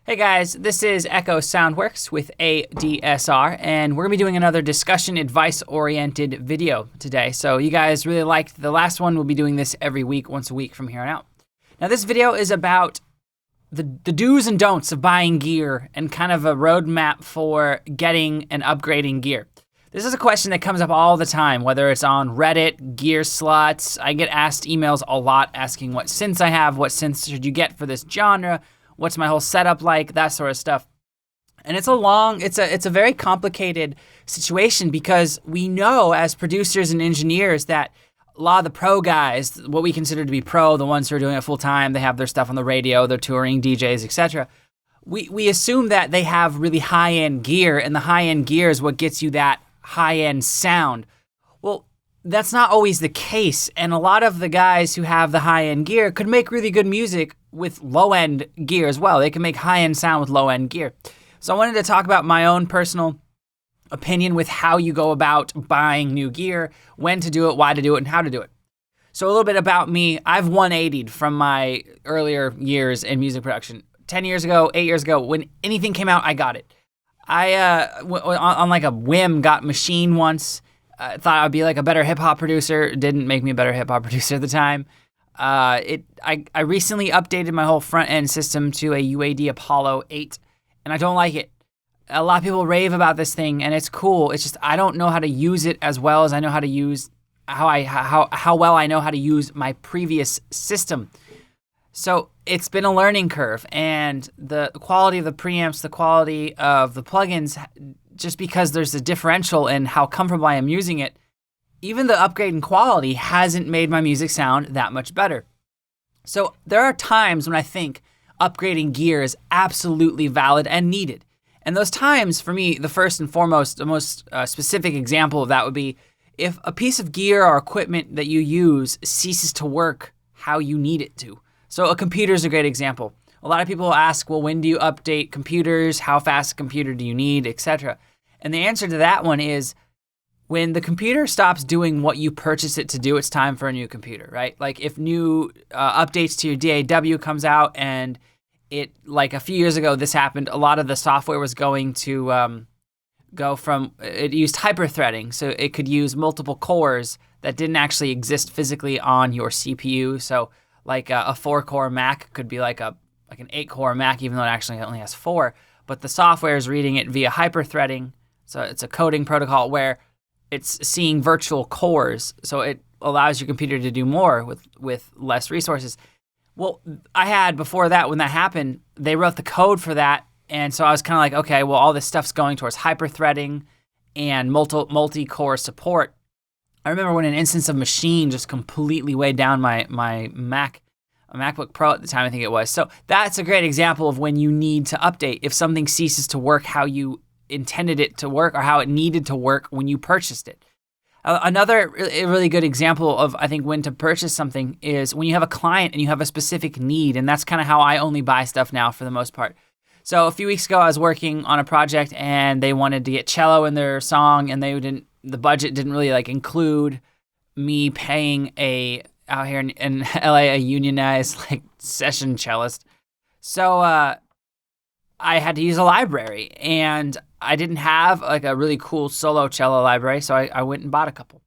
Hey guys, this is Echo Soundworks with ADSR, and we're going to be doing another discussion advice-oriented video today. So you guys really liked the last one. We'll be doing this every week, once a week from here on out. Now this video is about the do's and don'ts of buying gear and kind of a roadmap for getting and upgrading gear. This is a question that comes up all the time, whether it's on Reddit, gear slots. I get asked emails a lot asking what synths I have, what synths should you get for this genre, what's my whole setup like, that sort of stuff. And it's a very complicated situation because we know as producers and engineers that a lot of the pro guys, what we consider to be pro, the ones who are doing it full time, they have their stuff on the radio, they're touring, DJs, etc. We assume that they have really high-end gear, and the high-end gear is what gets you that high-end sound. Well, that's not always the case, and a lot of the guys who have the high-end gear could make really good music with low-end gear as well. They can make high-end sound with low-end gear. So I wanted to talk about my own personal opinion with how you go about buying new gear, when to do it, why to do it, and how to do it. So a little bit about me. I've 180'd from my earlier years in music production. 10 years ago, 8 years ago, when anything came out, I got it. I, on like a whim, got Machine once. Thought I'd be like a better hip-hop producer. It didn't make me a better hip-hop producer at the time. I recently updated my whole front-end system to a UAD Apollo 8, and I don't like it. A lot of people rave about this thing, and it's cool. It's just I don't know how to use it as well as I know how to use how well I know how to use my previous system. So it's been a learning curve, and the quality of the preamps, the quality of the plugins, just because there's a differential in how comfortable I am using it, even the upgrade in quality hasn't made my music sound that much better. So there are times when I think upgrading gear is absolutely valid and needed. And those times, for me, the first and foremost, the most specific example of that would be if a piece of gear or equipment that you use ceases to work how you need it to. So a computer is a great example. A lot of people ask, well, when do you update computers? How fast a computer do you need, etc.? And the answer to that one is when the computer stops doing what you purchased it to do, it's time for a new computer, right? Like if new updates to your DAW comes out and it, like a few years ago, this happened, a lot of the software was going to go from, it used hyper-threading, so it could use multiple cores that didn't actually exist physically on your CPU. So like a 4-core Mac could be like an 8-core Mac, even though it actually only has 4. But the software is reading it via hyper-threading. So it's a coding protocol where it's seeing virtual cores. So it allows your computer to do more with less resources. Well, I had, before that, when that happened, they wrote the code for that. And so I was kind of like, okay, well, all this stuff's going towards hyper-threading and multi-core support. I remember when an instance of Machine just completely weighed down my MacBook Pro at the time, I think it was. So that's a great example of when you need to update. If something ceases to work how you intended it to work or how it needed to work when you purchased it. Another really good example of, I think, when to purchase something is when you have a client and you have a specific need, and that's kind of how I only buy stuff now for the most part. So a few weeks ago, I was working on a project and they wanted to get cello in their song, and the budget didn't really like include me paying out here in LA a unionized like session cellist. So I had to use a library, and I didn't have like a really cool solo cello library, so I went and bought a couple.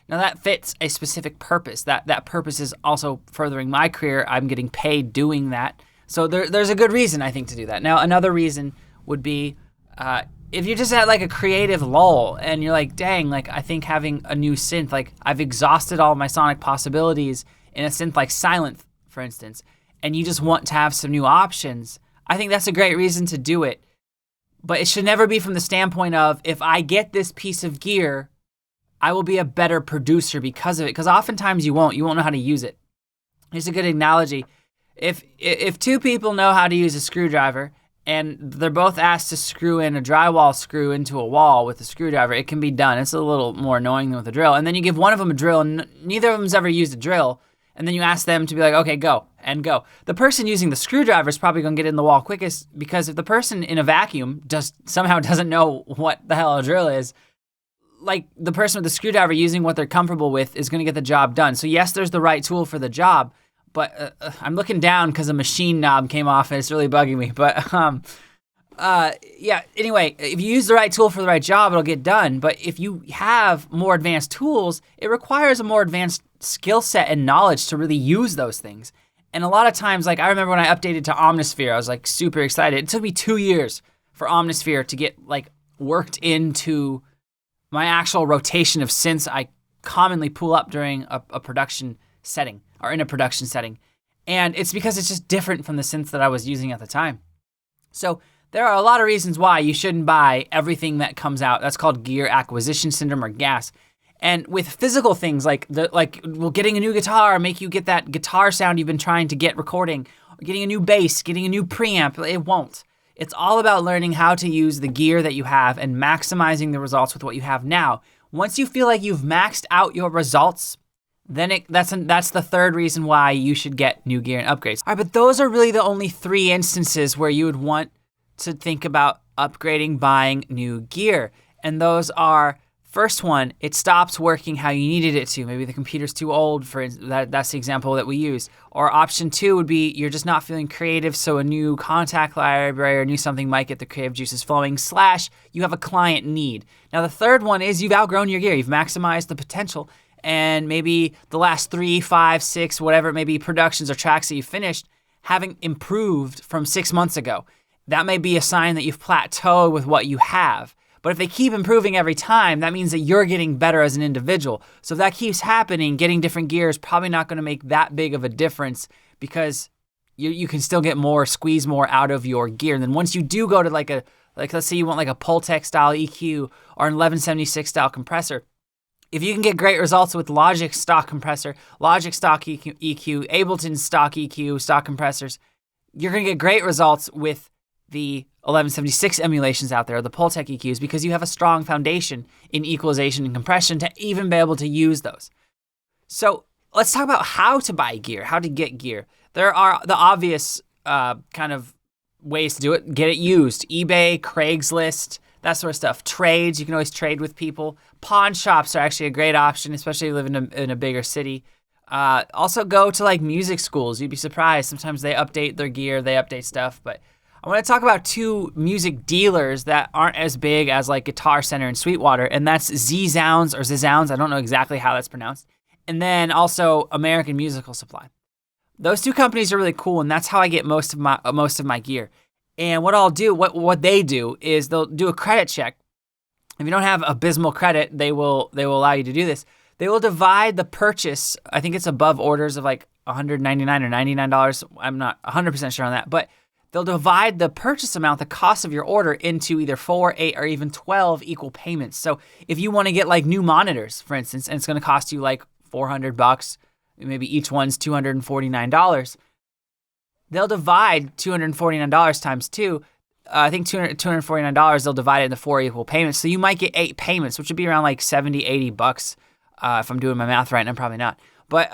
Now that fits a specific purpose. That purpose is also furthering my career. I'm getting paid doing that. So there's a good reason, I think, to do that. Now another reason would be if you're just at like a creative lull and you're like, dang, like I think having a new synth, like I've exhausted all my sonic possibilities in a synth like Sylenth, for instance, and you just want to have some new options, I think that's a great reason to do it. But it should never be from the standpoint of, if I get this piece of gear, I will be a better producer because of it. Because oftentimes you won't know how to use it. Here's a good analogy. If two people know how to use a screwdriver and they're both asked to screw in a drywall screw into a wall with a screwdriver, it can be done. It's a little more annoying than with a drill. And then you give one of them a drill, and neither of them's ever used a drill. And then you ask them to be like, okay, go, and go. The person using the screwdriver is probably going to get in the wall quickest, because if the person in a vacuum somehow doesn't know what the hell a drill is, like the person with the screwdriver using what they're comfortable with is going to get the job done. So yes, there's the right tool for the job, but I'm looking down because a machine knob came off and it's really bugging me. But yeah, anyway, if you use the right tool for the right job, it'll get done. But if you have more advanced tools, it requires a more advanced skill set and knowledge to really use those things. And a lot of times, like I remember when I updated to Omnisphere, I was like super excited. It took me 2 years for Omnisphere to get like worked into my actual rotation of synths I commonly pull up during a production setting or in a production setting. And it's because it's just different from the synths that I was using at the time. So there are a lot of reasons why you shouldn't buy everything that comes out. That's called gear acquisition syndrome or GAS. And with physical things will getting a new guitar make you get that guitar sound you've been trying to get recording, or getting a new bass, getting a new preamp, it won't. It's all about learning how to use the gear that you have and maximizing the results with what you have now. Once you feel like you've maxed out your results, then that's the third reason why you should get new gear and upgrades. All right, but those are really the only 3 instances where you would want to think about upgrading, buying new gear. And those are, first one, it stops working how you needed it to. Maybe the computer's too old, that's the example that we use. Or option 2 would be you're just not feeling creative, so a new contact library or new something might get the creative juices flowing, / you have a client need. Now the third one is you've outgrown your gear. You've maximized the potential, and maybe the last 3, 5, 6, whatever it may be, productions or tracks that you finished having improved from 6 months ago. That may be a sign that you've plateaued with what you have. But if they keep improving every time, that means that you're getting better as an individual. So if that keeps happening, getting different gear is probably not going to make that big of a difference, because you can still get more, squeeze more out of your gear. And then once you do go to like let's say you want like a Pultec style EQ or an 1176 style compressor, if you can get great results with Logic stock compressor, Logic stock EQ, Ableton stock EQ, stock compressors, you're going to get great results with the 1176 emulations out there, the Pultec EQs, because you have a strong foundation in equalization and compression to even be able to use those. So let's talk about how to buy gear, how to get gear. There are the obvious kind of ways to do it. Get it used. eBay, Craigslist, that sort of stuff. Trades, you can always trade with people. Pawn shops are actually a great option, especially if you live in a bigger city. Also go to like music schools. You'd be surprised. Sometimes they update their gear, they update stuff, but I want to talk about 2 music dealers that aren't as big as like Guitar Center and Sweetwater, and that's Z-Zounds or Z-Zounds. I don't know exactly how that's pronounced. And then also American Musical Supply. Those 2 companies are really cool, and that's how I get most of my gear. And what I'll do, what they do is they'll do a credit check. If you don't have abysmal credit, they will allow you to do this. They will divide the purchase. I think it's above orders of like $199 or $99. I'm not 100% sure on that, but they'll divide the purchase amount, the cost of your order, into either 4, 8, or even 12 equal payments. So if you want to get like new monitors, for instance, and it's going to cost you like $400, maybe each one's $249, they'll divide $249 times 2. I think $249, they'll divide it into 4 equal payments. So you might get 8 payments, which would be around like $70, $80 if I'm doing my math right, and I'm probably not. But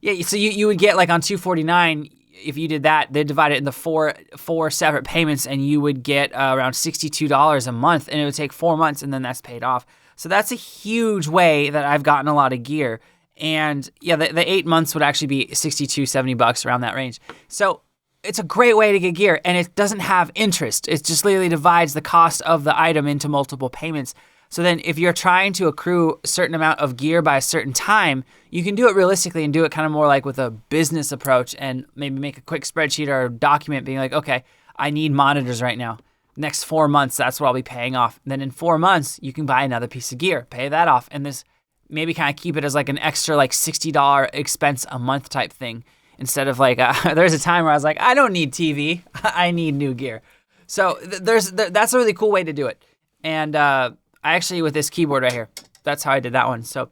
yeah, so you would get like on $249, if you did that, they'd divide it into four separate payments, and you would get around $62 a month, and it would take 4 months, and then that's paid off. So that's a huge way that I've gotten a lot of gear. And yeah, the 8 months would actually be $62, $70 around that range. So it's a great way to get gear, and it doesn't have interest. It just literally divides the cost of the item into multiple payments. So then if you're trying to accrue a certain amount of gear by a certain time, you can do it realistically and do it kind of more like with a business approach, and maybe make a quick spreadsheet or a document being like, okay, I need monitors right now. Next 4 months, that's what I'll be paying off. And then in 4 months, you can buy another piece of gear, pay that off, and this maybe kind of keep it as like an extra like $60 expense a month type thing, instead of like, there's a time where I was like, I don't need TV, I need new gear. So that's a really cool way to do it. And I actually, with this keyboard right here, that's how I did that one. So,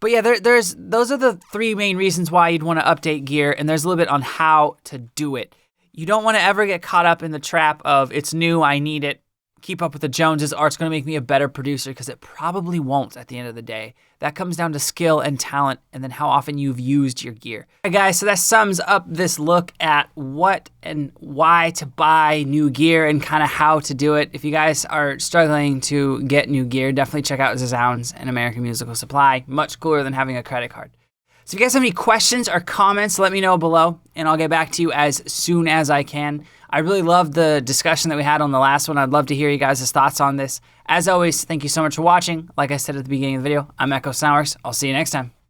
but yeah, those are the 3 main reasons why you'd want to update gear, and there's a little bit on how to do it. You don't want to ever get caught up in the trap of it's new, I need it, keep up with the Joneses, or it's going to make me a better producer, because it probably won't at the end of the day. That comes down to skill and talent, and then how often you've used your gear. All right, guys, so that sums up this look at what and why to buy new gear and kind of how to do it. If you guys are struggling to get new gear, definitely check out Z-Zounds and American Musical Supply. Much cooler than having a credit card. So if you guys have any questions or comments, let me know below, and I'll get back to you as soon as I can. I really loved the discussion that we had on the last one. I'd love to hear you guys' thoughts on this. As always, thank you so much for watching. Like I said at the beginning of the video, I'm Echo Soundworks. I'll see you next time.